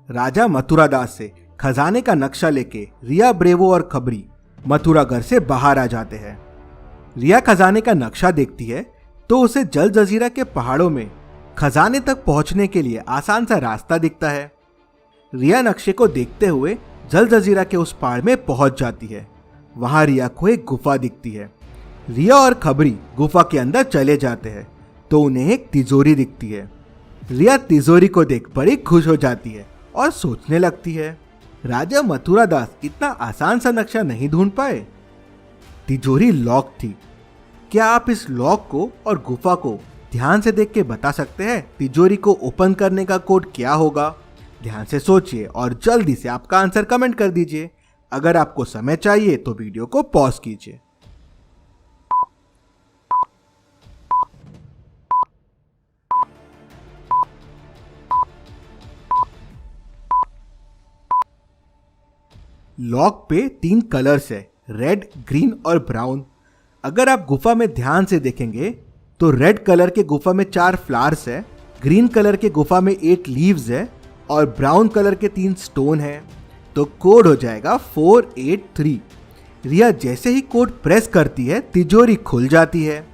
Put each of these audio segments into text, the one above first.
राजा मथुरा दास से खजाने का नक्शा लेके रिया, ब्रेवो और खबरी मथुरा घर से बाहर आ जाते हैं। रिया खजाने का नक्शा देखती है तो उसे जल जजीरा के पहाड़ों में खजाने तक पहुंचने के लिए आसान सा रास्ता दिखता है। रिया नक्शे को देखते हुए जल जजीरा के उस पहाड़ में पहुंच जाती है। वहां रिया को एक गुफा दिखती है। रिया और खबरी गुफा के अंदर चले जाते हैं तो उन्हें एक तिजोरी दिखती है। रिया तिजोरी को देख बड़ी खुश हो जाती है और सोचने लगती है, राजा मथुरा दास इतना आसान सा नक्शा नहीं ढूंढ पाए। तिजोरी लॉक थी। क्या आप इस लॉक को और गुफा को ध्यान से देख के बता सकते हैं तिजोरी को ओपन करने का कोड क्या होगा? ध्यान से सोचिए और जल्दी से आपका आंसर कमेंट कर दीजिए। अगर आपको समय चाहिए तो वीडियो को पॉज कीजिए। लॉक पे 3 कलर्स है, रेड, ग्रीन और ब्राउन। अगर आप गुफा में ध्यान से देखेंगे तो रेड कलर के गुफा में 4 फ्लावर्स है, ग्रीन कलर के गुफा में 8 लीव्स है और ब्राउन कलर के 3 स्टोन है। तो कोड हो जाएगा 483। रिया जैसे ही कोड प्रेस करती है तिजोरी खुल जाती है।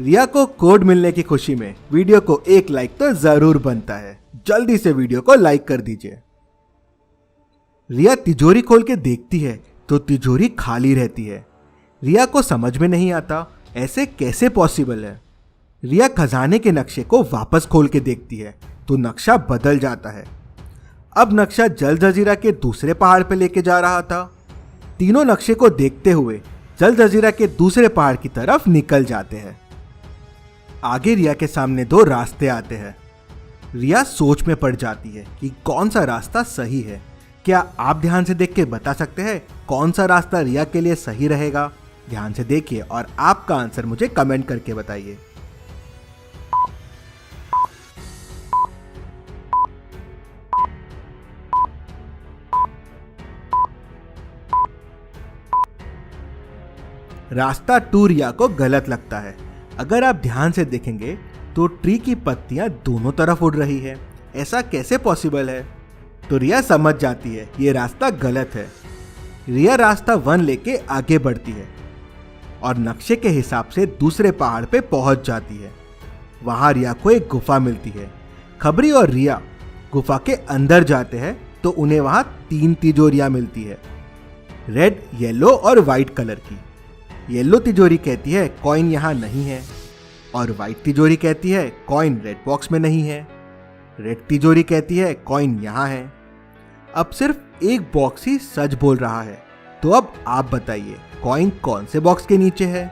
रिया को कोड मिलने की खुशी में वीडियो को एक लाइक तो जरूर बनता है। जल्दी से वीडियो को लाइक कर दीजिए। रिया तिजोरी खोल के देखती है तो तिजोरी खाली रहती है। रिया को समझ में नहीं आता ऐसे कैसे पॉसिबल है। रिया खजाने के नक्शे को वापस खोल के देखती है तो नक्शा बदल जाता है। अब नक्शा जल जजीरा के दूसरे पहाड़ पे लेके जा रहा था। तीनों नक्शे को देखते हुए जल जजीरा के दूसरे पहाड़ की तरफ निकल जाते हैं। आगे रिया के सामने 2 रास्ते आते हैं। रिया सोच में पड़ जाती है कि कौन सा रास्ता सही है। क्या आप ध्यान से देख के बता सकते हैं कौन सा रास्ता रिया के लिए सही रहेगा? ध्यान से देखिए और आपका आंसर मुझे कमेंट करके बताइए। रास्ता 2 रिया को गलत लगता है। अगर आप ध्यान से देखेंगे तो ट्री की पत्तियां दोनों तरफ उड़ रही है। ऐसा कैसे पॉसिबल है? तो रिया समझ जाती है ये रास्ता गलत है। रिया रास्ता 1 लेके आगे बढ़ती है और नक्शे के हिसाब से दूसरे पहाड़ पे पहुंच जाती है। वहां रिया को एक गुफा मिलती है। खबरी और रिया गुफा के अंदर जाते हैं तो उन्हें वहां 3 तिजोरियां मिलती है, रेड, येलो और व्हाइट कलर की। येलो तिजोरी कहती है कॉइन यहाँ नहीं है और व्हाइट तिजोरी कहती है कॉइन रेड बॉक्स में नहीं है। रेड तिजोरी कहती है कॉइन यहाँ है। अब सिर्फ एक बॉक्स ही सच बोल रहा है। तो अब आप बताइए कॉइन कौन से बॉक्स के नीचे है?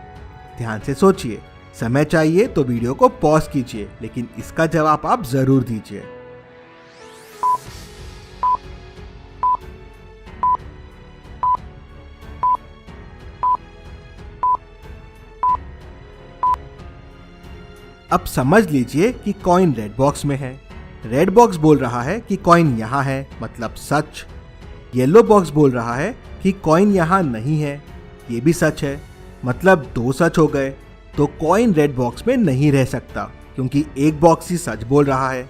ध्यान से सोचिए। समय चाहिए तो वीडियो को पॉज कीजिए, लेकिन इसका जवाब आप जरूर दीजिए। अब समझ लीजिए कि कॉइन रेड बॉक्स में है। रेड बॉक्स बोल रहा है कि कॉइन यहाँ है, मतलब सच। येलो बॉक्स बोल रहा है कि कॉइन यहाँ नहीं है, ये भी सच है, मतलब 2 सच हो गए। तो कॉइन रेड बॉक्स में नहीं रह सकता क्योंकि एक बॉक्स ही सच बोल रहा है।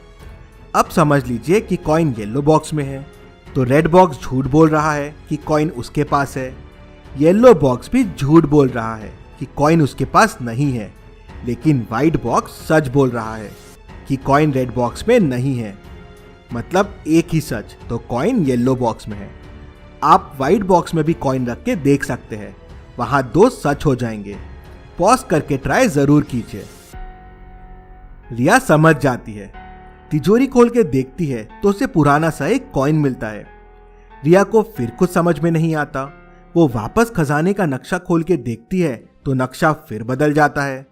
अब समझ लीजिए कि कॉइन येलो बॉक्स में है, तो रेड बॉक्स झूठ बोल रहा है कि कॉइन उसके पास है। येलो बॉक्स भी झूठ बोल रहा है कि कॉइन उसके पास नहीं है, लेकिन व्हाइट बॉक्स सच बोल रहा है कि कॉइन रेड बॉक्स में नहीं है, मतलब एक ही सच। तो कॉइन येलो बॉक्स में है। आप व्हाइट बॉक्स में भी कॉइन रख के देख सकते हैं, वहां 2 सच हो जाएंगे। पॉज करके ट्राई जरूर कीजिए। रिया समझ जाती है। तिजोरी खोल के देखती है तो उसे पुराना सा एक कॉइन मिलता है। रिया को फिर कुछ समझ में नहीं आता। वो वापस खजाने का नक्शा खोल के देखती है तो नक्शा फिर बदल जाता है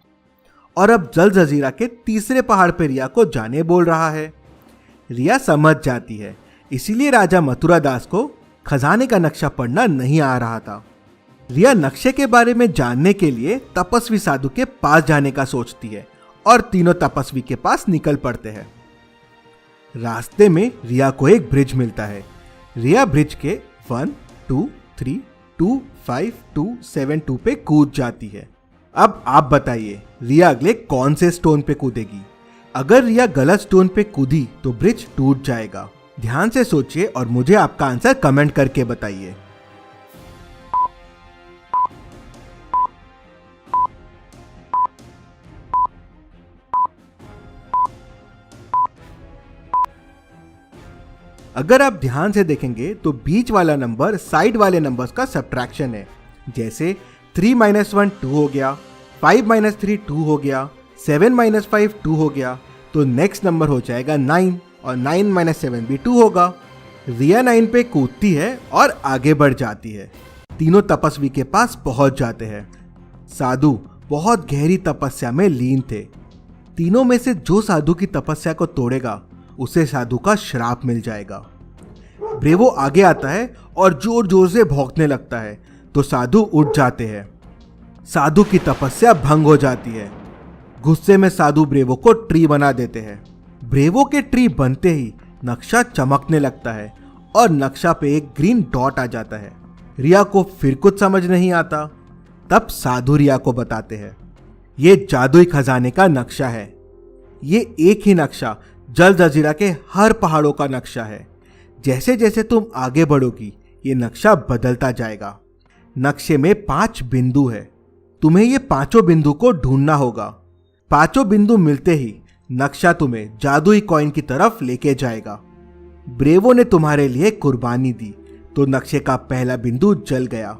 और अब जल जजीरा के तीसरे पहाड़ पे रिया को जाने बोल रहा है। रिया समझ जाती है, इसीलिए राजा मथुरा दास को खजाने का नक्शा पढ़ना नहीं आ रहा था। रिया नक्शे के बारे में जानने के लिए तपस्वी साधु के पास जाने का सोचती है और तीनों तपस्वी के पास निकल पड़ते हैं। रास्ते में रिया को एक ब्रिज मिलता है। रिया ब्रिज के 1, 2, 3, 2, 5, 2, 7, 2 पे कूद जाती है। अब आप बताइए रिया अगले कौन से स्टोन पे कूदेगी? अगर रिया गलत स्टोन पे कूदी तो ब्रिज टूट जाएगा ध्यान से सोचिए और मुझे आपका आंसर कमेंट करके बताइए। अगर आप ध्यान से देखेंगे तो बीच वाला नंबर साइड वाले नंबर्स का सब्ट्रैक्शन है। जैसे 3 - 1 2 हो गया, 5 - 3 2 हो गया, 7 - 5 2 हो गया, तो नेक्स्ट नंबर हो जाएगा 9 और 9 - 7 भी 2 होगा। रिया 9 पे कूदती है और आगे बढ़ जाती है। तीनों तपस्वी के पास पहुंच जाते हैं। साधु बहुत गहरी तपस्या में लीन थे। तीनों में से जो साधु की तपस्या को तोड़ेगा उसे साधु का श्राप मिल जाएगा। ब्रेवो आगे आता है और जोर जोर से भौंकने लगता है तो साधु उठ जाते हैं। साधु की तपस्या भंग हो जाती है। गुस्से में साधु ब्रेवो को ट्री बना देते हैं। ब्रेवो के ट्री बनते ही नक्शा चमकने लगता है और नक्शा पे एक ग्रीन डॉट आ जाता है। रिया को फिर कुछ समझ नहीं आता। तब साधु रिया को बताते हैं, ये जादुई खजाने का नक्शा है। ये एक ही नक्शा जल जजीरा के हर पहाड़ों का नक्शा है। जैसे जैसे तुम आगे बढ़ोगी ये नक्शा बदलता जाएगा। नक्शे में 5 बिंदु है। तुम्हें ये 5 बिंदु को ढूंढना होगा। 5 बिंदु मिलते ही नक्शा तुम्हें जादुई कॉइन की तरफ लेके जाएगा। ब्रेवो ने तुम्हारे लिए कुर्बानी दी तो नक्शे का पहला बिंदु जल गया।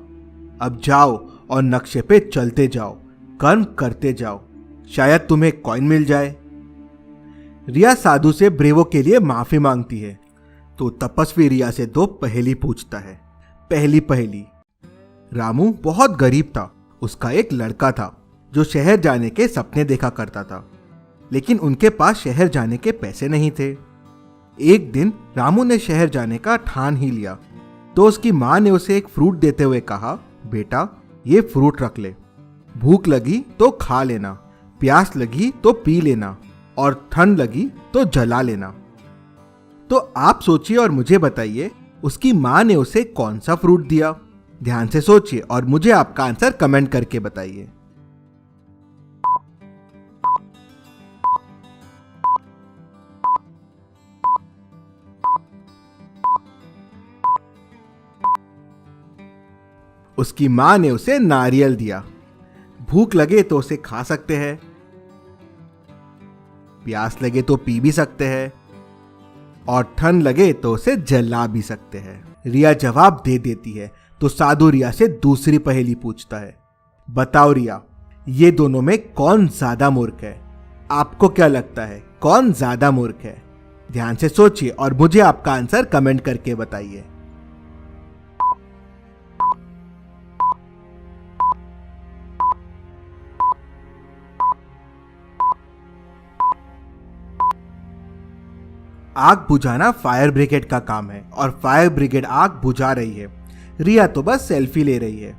अब जाओ और नक्शे पे चलते जाओ, कर्म करते जाओ, शायद तुम्हें कॉइन मिल जाए। रिया साधु से ब्रेवो के लिए माफी मांगती है तो तपस्वी रिया से 2 पहेली पूछता है। पहली पहेली, रामू बहुत गरीब था। उसका एक लड़का था जो शहर जाने के सपने देखा करता था, लेकिन उनके पास शहर जाने के पैसे नहीं थे। एक दिन रामू ने शहर जाने का ठान ही लिया तो उसकी माँ ने उसे एक फ्रूट देते हुए कहा, बेटा ये फ्रूट रख ले, भूख लगी तो खा लेना, प्यास लगी तो पी लेना और ठंड लगी तो जला लेना। तो आप सोचिए और मुझे बताइए उसकी माँ ने उसे कौन सा फ्रूट दिया। ध्यान से सोचिए और मुझे आपका आंसर कमेंट करके बताइए। उसकी माँ ने उसे नारियल दिया। भूख लगे तो उसे खा सकते हैं, प्यास लगे तो पी भी सकते हैं और ठंड लगे तो उसे जला भी सकते हैं। रिया जवाब दे देती है तो साधु रिया से दूसरी पहेली पूछता है, बताओ रिया ये दोनों में कौन ज्यादा मूर्ख है। आपको क्या लगता है कौन ज्यादा मूर्ख है? ध्यान से सोचिए और मुझे आपका आंसर कमेंट करके बताइए। आग बुझाना फायर ब्रिगेड का काम है और फायर ब्रिगेड आग बुझा रही है। रिया तो बस सेल्फी ले रही है,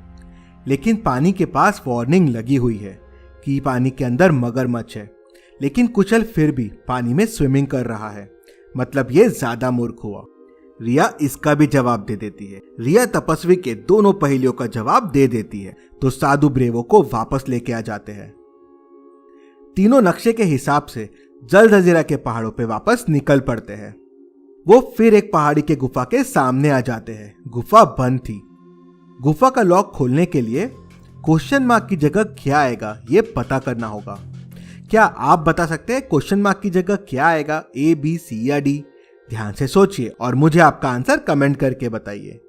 लेकिन पानी के पास वार्निंग लगी हुई है कि पानी के अंदर मगरमच्छ है, लेकिन कुचल फिर भी पानी में स्विमिंग कर रहा है, मतलब ये ज्यादा मूर्ख हुआ। रिया इसका भी जवाब दे देती है। रिया तपस्वी के दोनों पहेलियों का जवाब दे देती है तो साधु ब्रेवो को वापस लेके आ जाते हैं। तीनों नक्शे के हिसाब से जल जजीरा के पहाड़ों पे वापस निकल पड़ते हैं। वो फिर एक पहाड़ी के गुफा के सामने आ जाते हैं। गुफा बंद थी। गुफा का लॉक खोलने के लिए क्वेश्चन मार्क की जगह क्या आएगा ये पता करना होगा। क्या आप बता सकते हैं क्वेश्चन मार्क की जगह क्या आएगा, A, B, C या D? ध्यान से सोचिए और मुझे आपका आंसर कमेंट करके बताइए।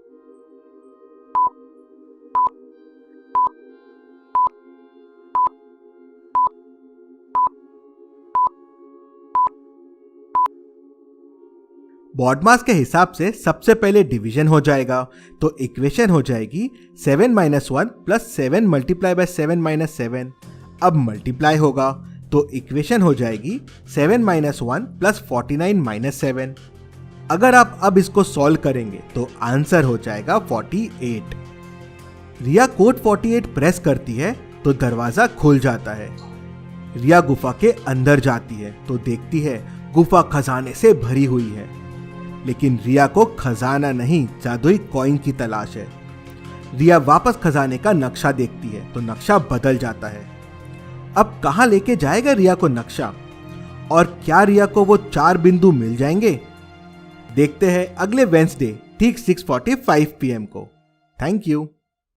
बॉडमास के हिसाब से सबसे पहले डिवीजन हो जाएगा तो इक्वेशन हो जाएगी 7 - 1 + 7 × 7 - 7। अब मल्टीप्लाई होगा तो इक्वेशन हो जाएगी 7 - 1 + 49 - 7। अगर आप अब इसको सॉल्व करेंगे तो आंसर हो जाएगा 48। रिया कोड 48 प्रेस करती है तो दरवाजा खुल जाता है। रिया गुफा के अंदर जाती है तो देखती है गुफा खजाने से भरी हुई है, लेकिन रिया को खजाना नहीं जादुई कॉइन की तलाश है। रिया वापस खजाने का नक्शा देखती है तो नक्शा बदल जाता है। अब कहां लेके जाएगा रिया को नक्शा, और क्या रिया को वो 4 बिंदु मिल जाएंगे? देखते हैं अगले वेंसडे ठीक 6:45 PM को। Thank you.